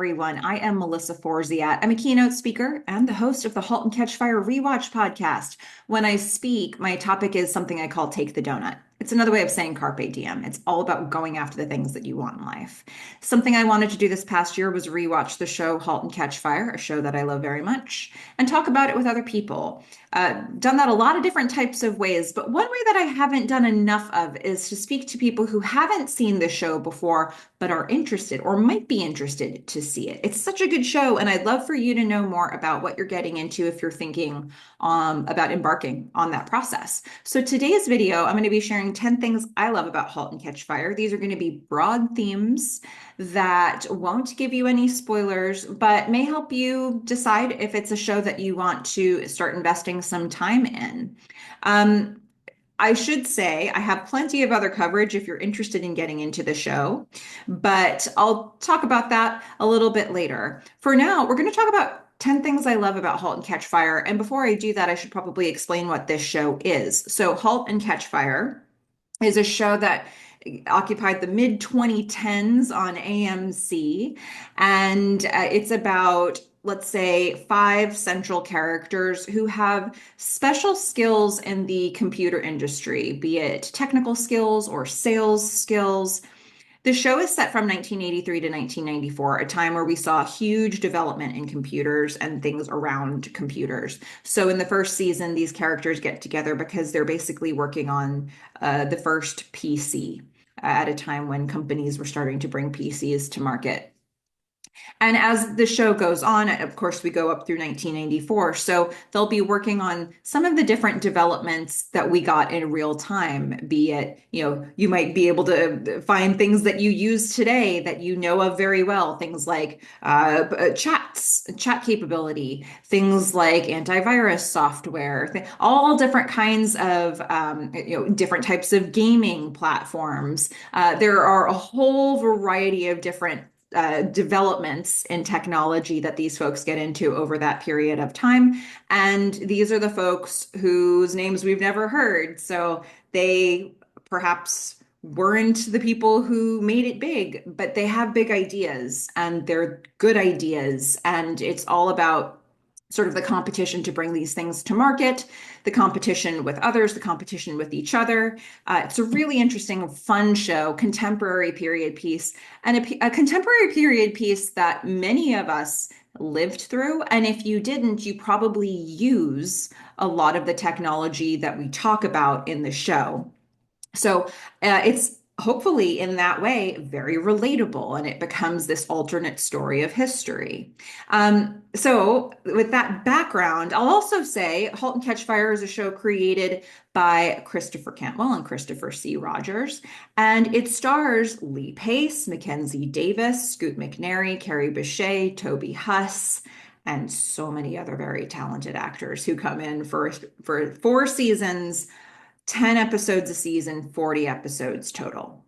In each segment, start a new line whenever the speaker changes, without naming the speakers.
everyone. I am Melissa Forziat. I'm a keynote speaker and the host of the Halt and Catch Fire rewatch podcast. When I speak, my topic is something I call Take the Doughnut. It's another way of saying carpe diem. It's all about going after the things that you want in life. Something I wanted to do this past year was rewatch the show Halt and Catch Fire, a show that I love very much, and talk about it with other people. Done that a lot of different types of ways, but one way that I haven't done enough of is to speak to people who haven't seen the show before but are interested or might be interested to see it. It's such a good show, and I'd love for you to know more about what you're getting into if you're thinking about embarking on that process. So today's video, I'm going to be sharing 10 things I love about Halt and Catch Fire. These are going to be broad themes that won't give you any spoilers, but may help you decide if it's a show that you want to start investing some time in. Um, I should say I have plenty of other coverage if you're interested in getting into the show, but I'll talk about that a little bit later. For now, we're going to talk about 10 things I love about Halt and Catch Fire. And before I do that, I should probably explain what this show is. So, Halt and Catch Fire is a show that occupied the mid 2010s on AMC. And it's about, let's say, five central characters who have special skills in the computer industry, be it technical skills or sales skills. The show is set from 1983 to 1994, a time where we saw huge development in computers and things around computers. So, in the first season, these characters get together because they're basically working on the first PC at a time when companies were starting to bring PCs to market. And as the show goes on, of course, we go up through 1994. So they'll be working on some of the different developments that we got in real time, be it, you might be able to find things that you use today that you know of very well, things like chat capability, things like antivirus software, all different kinds of, different types of gaming platforms. There are a whole variety of different developments in technology that these folks get into over that period of time. And these are the folks whose names we've never heard. So they perhaps weren't the people who made it big, but they have big ideas and they're good ideas. And it's all about sort of the competition to bring these things to market, the competition with others, the competition with each other. It's a really interesting, fun show, contemporary period piece, and a contemporary period piece that many of us lived through. And if you didn't, you probably use a lot of the technology that we talk about in the show. So it's hopefully in that way very relatable and it becomes this alternate story of history. So with that background, I'll also say Halt and Catch Fire is a show created by Christopher Cantwell and Christopher C. Rogers, and it stars Lee Pace, Mackenzie Davis, Scoot McNairy, Carrie Bechet, Toby Huss, and so many other very talented actors who come in for 4 seasons, 10 episodes a season, 40 episodes total.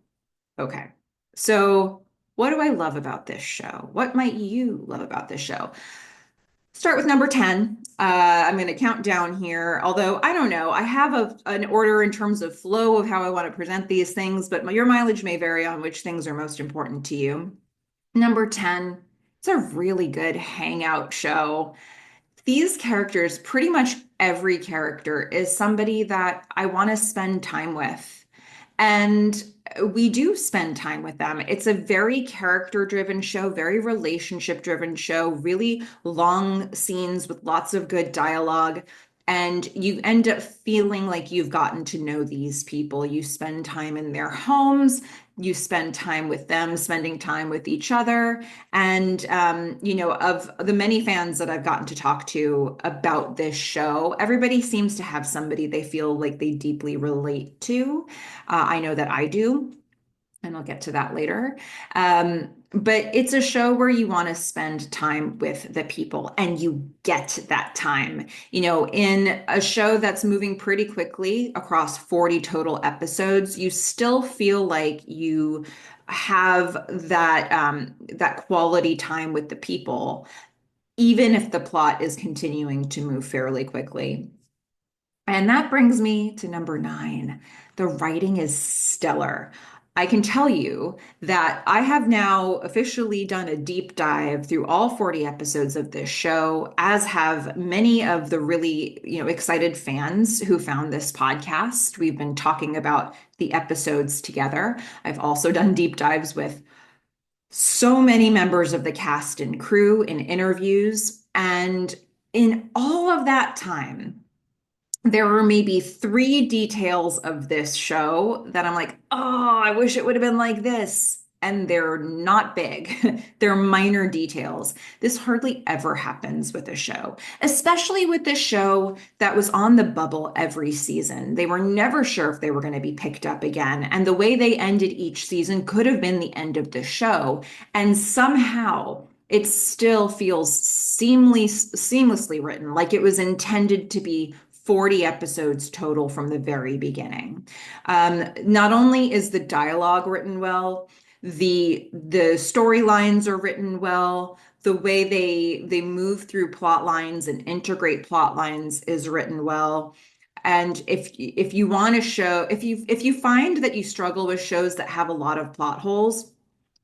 Okay. So, what do I love about this show? What might you love about this show? Start with number 10. I'm going to count down here, although I don't know. I have an order in terms of flow of how I want to present these things, but your mileage may vary on which things are most important to you. Number 10, it's a really good hangout show. These characters, pretty much every character is somebody that I want to spend time with. And we do spend time with them. It's a very character-driven show, very relationship-driven show, really long scenes with lots of good dialogue. And you end up feeling like you've gotten to know these people. You spend time in their homes, you spend time with them, spending time with each other. And, of the many fans that I've gotten to talk to about this show, everybody seems to have somebody they feel like they deeply relate to. I know that I do, and I'll get to that later. But it's a show where you want to spend time with the people and you get that time. In a show that's moving pretty quickly across 40 total episodes, you still feel like you have that quality time with the people, even if the plot is continuing to move fairly quickly. And that brings me to number 9. The writing is stellar. I can tell you that I have now officially done a deep dive through all 40 episodes of this show, as have many of the really, excited fans who found this podcast. We've been talking about the episodes together. I've also done deep dives with so many members of the cast and crew in interviews. And in all of that time, there were maybe three details of this show that I'm like, oh, I wish it would have been like this. And they're not big. They're minor details. This hardly ever happens with a show, especially with this show that was on the bubble every season. They were never sure if they were going to be picked up again. And the way they ended each season could have been the end of the show. And somehow it still feels seamlessly written, like it was intended to be 40 episodes total from the very beginning. Not only is the dialogue written well, the storylines are written well. The way they move through plot lines and integrate plot lines is written well. And if you want to show, if you find that you struggle with shows that have a lot of plot holes,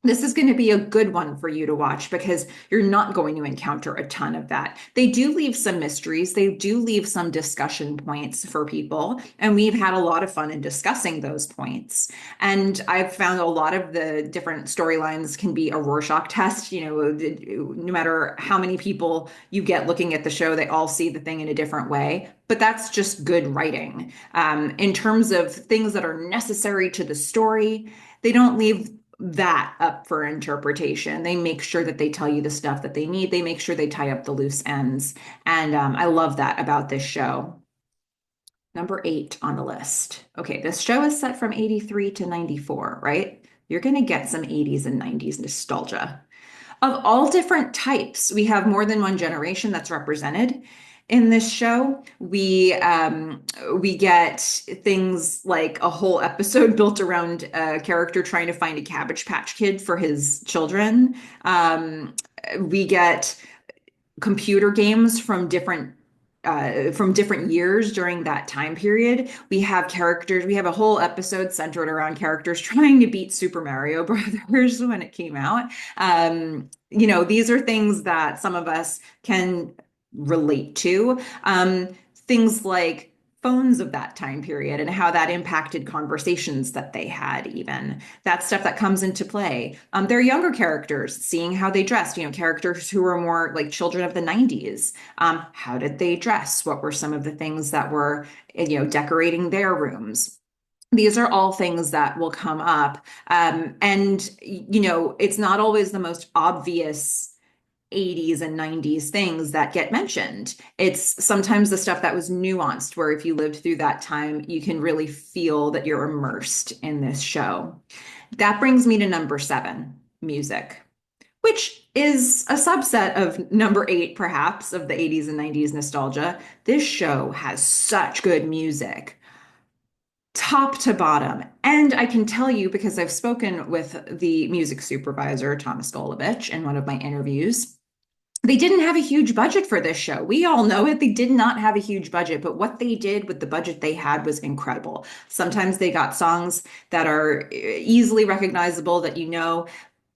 this is going to be a good one for you to watch because you're not going to encounter a ton of that. They do leave some mysteries. They do leave some discussion points for people. And we've had a lot of fun in discussing those points. And I've found a lot of the different storylines can be a Rorschach test. No matter how many people you get looking at the show, they all see the thing in a different way. But that's just good writing. In terms of things that are necessary to the story, they don't leave that up for interpretation. They make sure that they tell you the stuff that they need. They make sure they tie up the loose ends. And I love that about this show. Number 8 on the list. Okay, this show is set from 83 to 94, right? You're going to get some 80s and 90s nostalgia. Of all different types, we have more than one generation that's represented in this show. We get things like a whole episode built around a character trying to find a Cabbage Patch Kid for his children. We get computer games from different years during that time period. We have characters, we have a whole episode centered around characters trying to beat Super Mario Brothers when it came out. These are things that some of us can relate to. Things like phones of that time period and how that impacted conversations that they had, even that stuff that comes into play. Their younger characters, seeing how they dressed, characters who were more like children of the 90s. How did they dress? What were some of the things that were, decorating their rooms? These are all things that will come up. It's not always the most obvious 80s and 90s things that get mentioned. It's sometimes the stuff that was nuanced, where if you lived through that time, you can really feel that you're immersed in this show. That brings me to number 7, music, which is a subset of number 8, perhaps, of the 80s and 90s nostalgia. This show has such good music, top to bottom. And I can tell you, because I've spoken with the music supervisor, Thomas Golovich, in one of my interviews, they didn't have a huge budget for this show. We all know it. They did not have a huge budget, but what they did with the budget they had was incredible. Sometimes they got songs that are easily recognizable that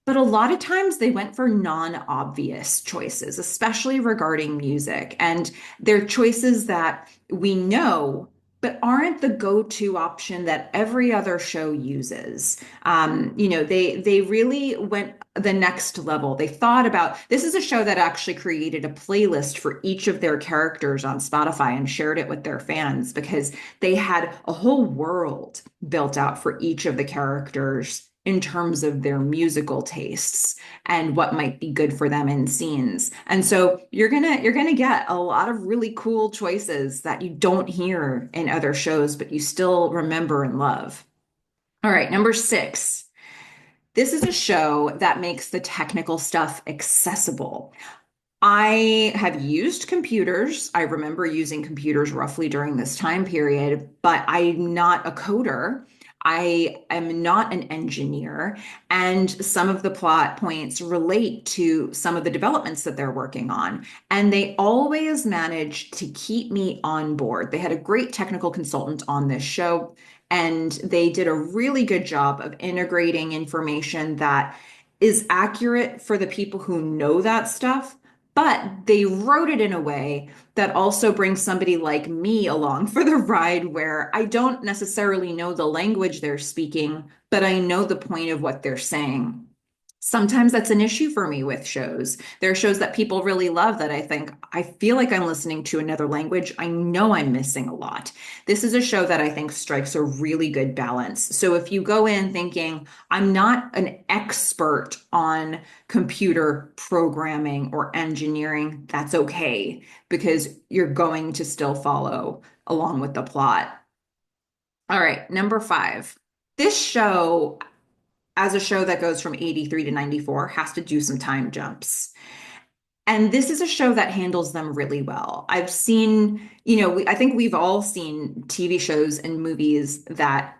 but a lot of times they went for non-obvious choices, especially regarding music. And they're choices that we know, but aren't the go-to option that every other show uses. They really went the next level. They thought about, this is a show that actually created a playlist for each of their characters on Spotify and shared it with their fans, because they had a whole world built out for each of the characters in terms of their musical tastes and what might be good for them in scenes. And so you're gonna get a lot of really cool choices that you don't hear in other shows, but you still remember and love. All right, number 6. This is a show that makes the technical stuff accessible. I have used computers. I remember using computers roughly during this time period, but I'm not a coder. I am not an engineer, and some of the plot points relate to some of the developments that they're working on. And they always manage to keep me on board. They had a great technical consultant on this show, and they did a really good job of integrating information that is accurate for the people who know that stuff, but they wrote it in a way that also brings somebody like me along for the ride where I don't necessarily know the language they're speaking, but I know the point of what they're saying. Sometimes that's an issue for me with shows. There are shows that people really love that I think I feel like I'm listening to another language. I know I'm missing a lot. This is a show that I think strikes a really good balance. So if you go in thinking, I'm not an expert on computer programming or engineering, that's okay because you're going to still follow along with the plot. All right, number five. This show, as a show that goes from 83 to 94, has to do some time jumps. And this is a show that handles them really well. I've seen, I think we've all seen TV shows and movies that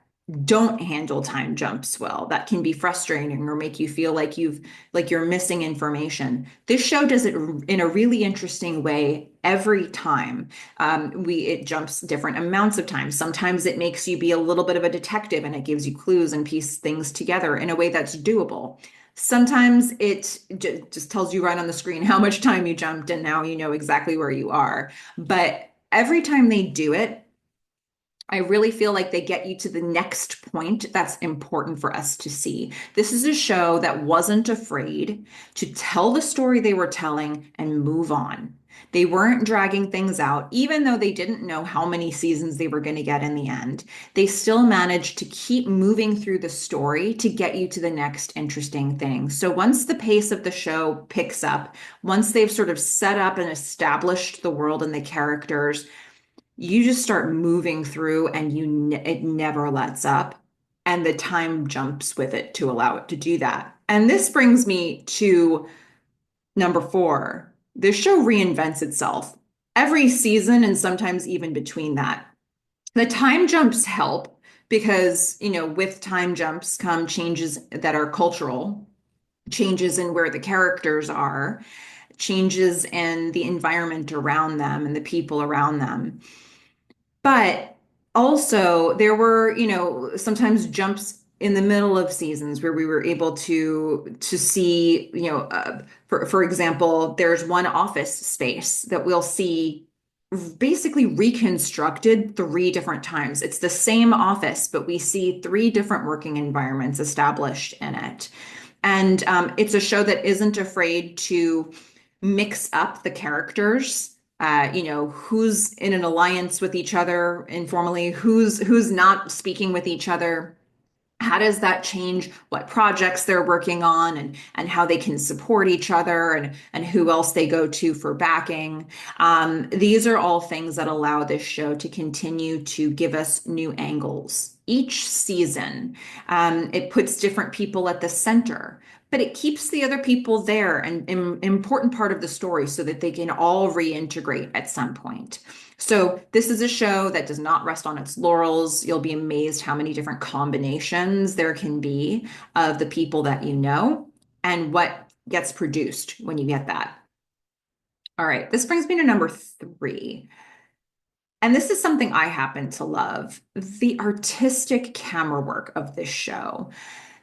don't handle time jumps well, that can be frustrating or make you feel like you're missing information. This show does it in a really interesting way every time. It jumps different amounts of time. Sometimes it makes you be a little bit of a detective and it gives you clues and piece things together in a way that's doable. Sometimes it just tells you right on the screen how much time you jumped, and now you know exactly where you are. But every time they do it, I really feel like they get you to the next point that's important for us to see. This is a show that wasn't afraid to tell the story they were telling and move on. They weren't dragging things out, even though they didn't know how many seasons they were going to get in the end. They still managed to keep moving through the story to get you to the next interesting thing. So once the pace of the show picks up, once they've sort of set up and established the world and the characters, you just start moving through and it never lets up, and the time jumps with it to allow it to do that. And this brings me to number four. This show reinvents itself every season and sometimes even between that. The time jumps help because, with time jumps come changes that are cultural, changes in where the characters are, changes in the environment around them and the people around them. But also, there were, sometimes jumps in the middle of seasons where we were able to see, for example, there's one office space that we'll see basically reconstructed three different times. It's the same office, but we see three different working environments established in it. And it's a show that isn't afraid to mix up the characters, who's in an alliance with each other informally, who's not speaking with each other. How does that change what projects they're working on and how they can support each other and who else they go to for backing? These are all things that allow this show to continue to give us new angles. Each season, it puts different people at the center, but it keeps the other people there and an important part of the story so that they can all reintegrate at some point. So this is a show that does not rest on its laurels. You'll be amazed how many different combinations there can be of the people that you know and what gets produced when you get that. All right, this brings me to number three. And this is something I happen to love, the artistic camera work of this show.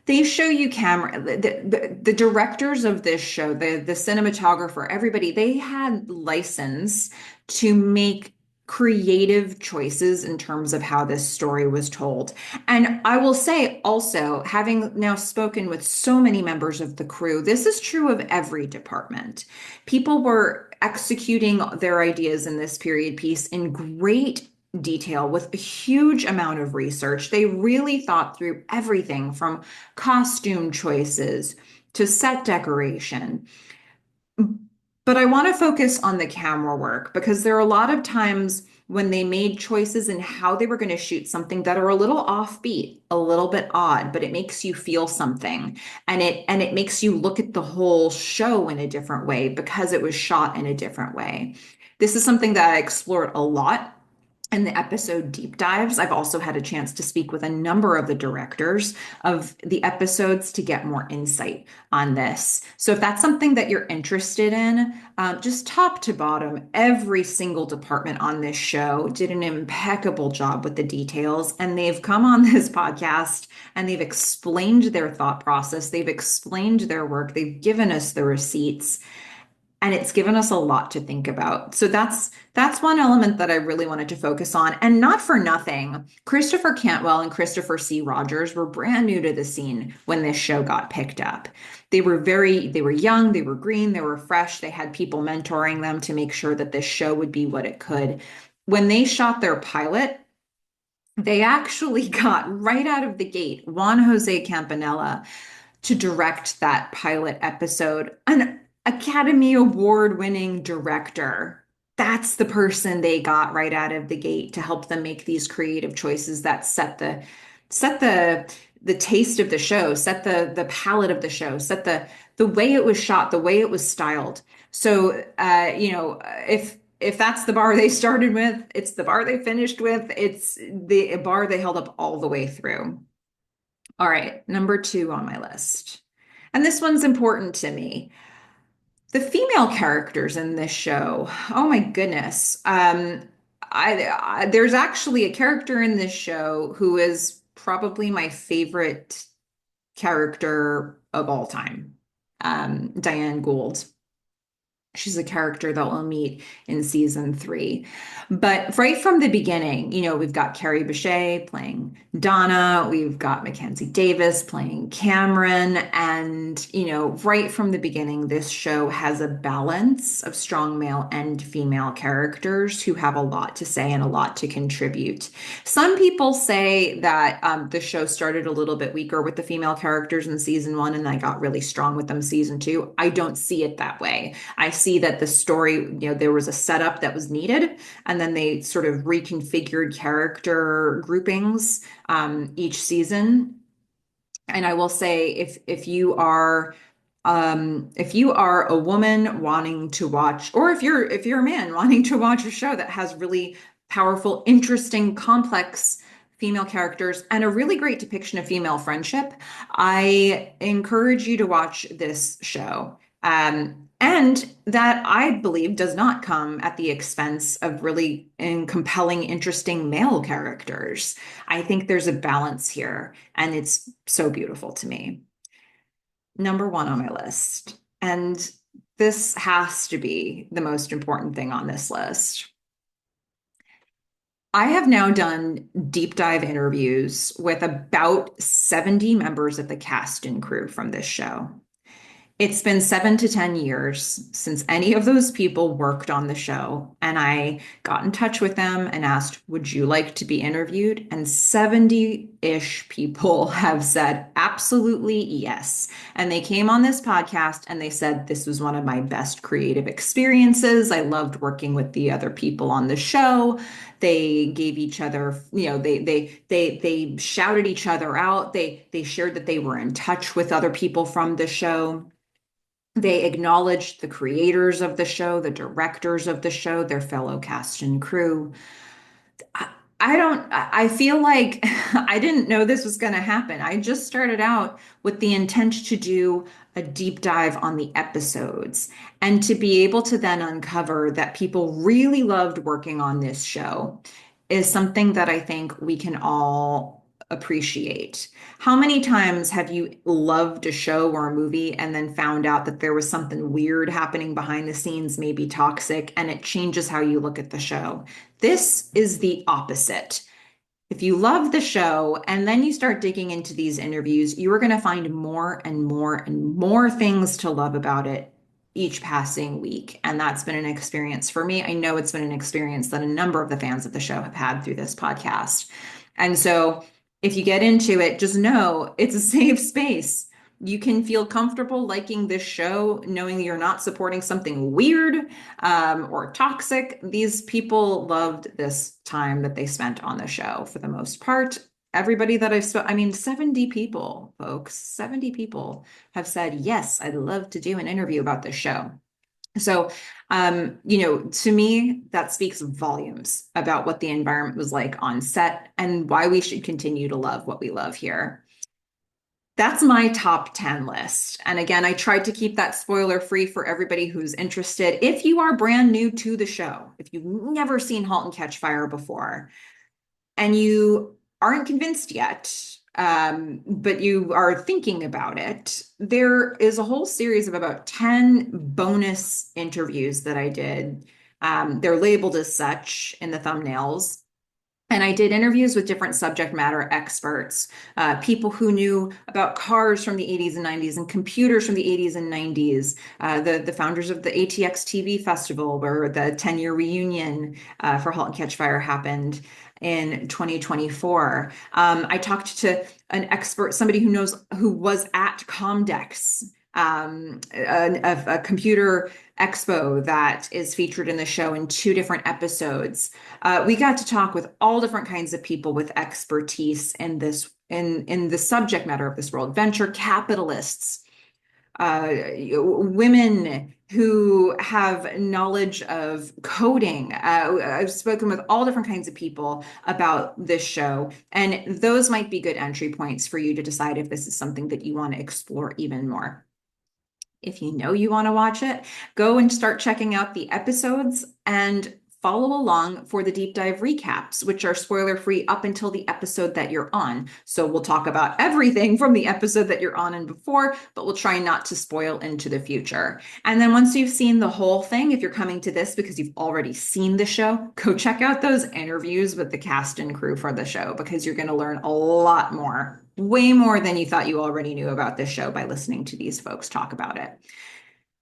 They show you camera, the directors of this show, the cinematographer, everybody, they had license to make creative choices in terms of how this story was told. And I will say also, having now spoken with so many members of the crew, this is true of every department. People were executing their ideas in this period piece in great detail with a huge amount of research. They really thought through everything from costume choices to set decoration. But I want to focus on the camera work because there are a lot of times when they made choices in how they were going to shoot something that are a little offbeat, a little bit odd, but it makes you feel something. And it makes you look at the whole show in a different way because it was shot in a different way. This is something that I explored a lot and the episode deep dives. I've also had a chance to speak with a number of the directors of the episodes to get more insight on this. So if that's something that you're interested in, just top to bottom, every single department on this show did an impeccable job with the details. And they've come on this podcast and they've explained their thought process. They've explained their work. They've given us the receipts. And it's given us a lot to think about. So that's one element that I really wanted to focus on. And not for nothing, Christopher Cantwell and Christopher C. Rogers were brand new to the scene when this show got picked up. They were young, they were green, they were fresh. They had people mentoring them to make sure that this show would be what it could. When they shot their pilot, they actually got right out of the gate Juan Jose Campanella to direct that pilot episode. An Academy Award winning director. That's the person they got right out of the gate to help them make these creative choices that set the taste of the show, set the palette of the show, set the way it was shot, the way it was styled. So if that's the bar they started with, it's the bar they finished with, it's the bar they held up all the way through. All right, number 2 on my list. And this one's important to me. The female characters in this show, oh my goodness. There's actually a character in this show who is probably my favorite character of all time, Diane Gould. She's a character that we'll meet in season 3. But right from the beginning, we've got Carrie Bechet playing Donna, we've got Mackenzie Davis playing Cameron, and, right from the beginning, this show has a balance of strong male and female characters who have a lot to say and a lot to contribute. Some people say that the show started a little bit weaker with the female characters in season 1 and I got really strong with them season 2. I don't see it that way. I see that the story, there was a setup that was needed, and then they sort of reconfigured character groupings each season. And I will say, if you are a woman wanting to watch, or if you're a man wanting to watch a show that has really powerful, interesting, complex female characters and a really great depiction of female friendship, I encourage you to watch this show. And that I believe does not come at the expense of really compelling, interesting male characters. I think there's a balance here, and it's so beautiful to me. Number 1 on my list, and this has to be the most important thing on this list. I have now done deep dive interviews with about 70 members of the cast and crew from this show. It's been 7 to 10 years since any of those people worked on the show, and I got in touch with them and asked, would you like to be interviewed? And 70-ish people have said, absolutely yes. And they came on this podcast and they said, this was one of my best creative experiences. I loved working with the other people on the show. They gave each other, they shouted each other out. They shared that they were in touch with other people from the show. They acknowledged the creators of the show, the directors of the show, their fellow cast and crew. I feel like I didn't know this was going to happen. I just started out with the intent to do a deep dive on the episodes and to be able to then uncover that people really loved working on this show is something that I think we can all appreciate. How many times have you loved a show or a movie and then found out that there was something weird happening behind the scenes, maybe toxic, and it changes how you look at the show? This is the opposite. If you love the show and then you start digging into these interviews, you are going to find more and more and more things to love about it each passing week. And that's been an experience for me. I know it's been an experience that a number of the fans of the show have had through this podcast. And so if you get into it, just know it's a safe space. You can feel comfortable liking this show, knowing you're not supporting something weird or toxic. These people loved this time that they spent on the show for the most part. Everybody that I've spoken, 70 people, folks, 70 people have said, yes, I'd love to do an interview about this show. So, to me, that speaks volumes about what the environment was like on set and why we should continue to love what we love here. That's my top 10 list. And again, I tried to keep that spoiler free for everybody who's interested. If you are brand new to the show, if you've never seen Halt and Catch Fire before, and you aren't convinced yet, but you are thinking about it, there is a whole series of about 10 bonus interviews that I did. They're labeled as such in the thumbnails. And I did interviews with different subject matter experts, people who knew about cars from the 80s and 90s and computers from the 80s and 90s, the founders of the ATX TV Festival, where the 10-year reunion for *Halt and Catch Fire* happened in 2024. I talked to an expert, somebody who was at Comdex, a computer expo that is featured in the show in two different episodes. We got to talk with all different kinds of people with expertise in the subject matter of this world, venture capitalists, women who have knowledge of coding. I've spoken with all different kinds of people about this show, and those might be good entry points for you to decide if this is something that you want to explore even more. If you know you want to watch it, go and start checking out the episodes and follow along for the deep dive recaps, which are spoiler free up until the episode that you're on. So we'll talk about everything from the episode that you're on and before, but we'll try not to spoil into the future. And then once you've seen the whole thing, if you're coming to this because you've already seen the show, go check out those interviews with the cast and crew for the show because you're going to learn a lot more, way more than you thought you already knew about this show by listening to these folks talk about it.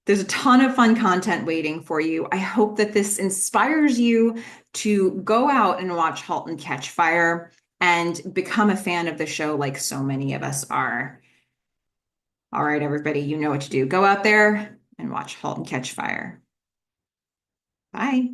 There's a ton of fun content waiting for you. I hope that this inspires you to go out and watch *Halt and Catch Fire* and become a fan of the show like so many of us are. All right, everybody, you know what to do. Go out there and watch *Halt and Catch Fire*. Bye.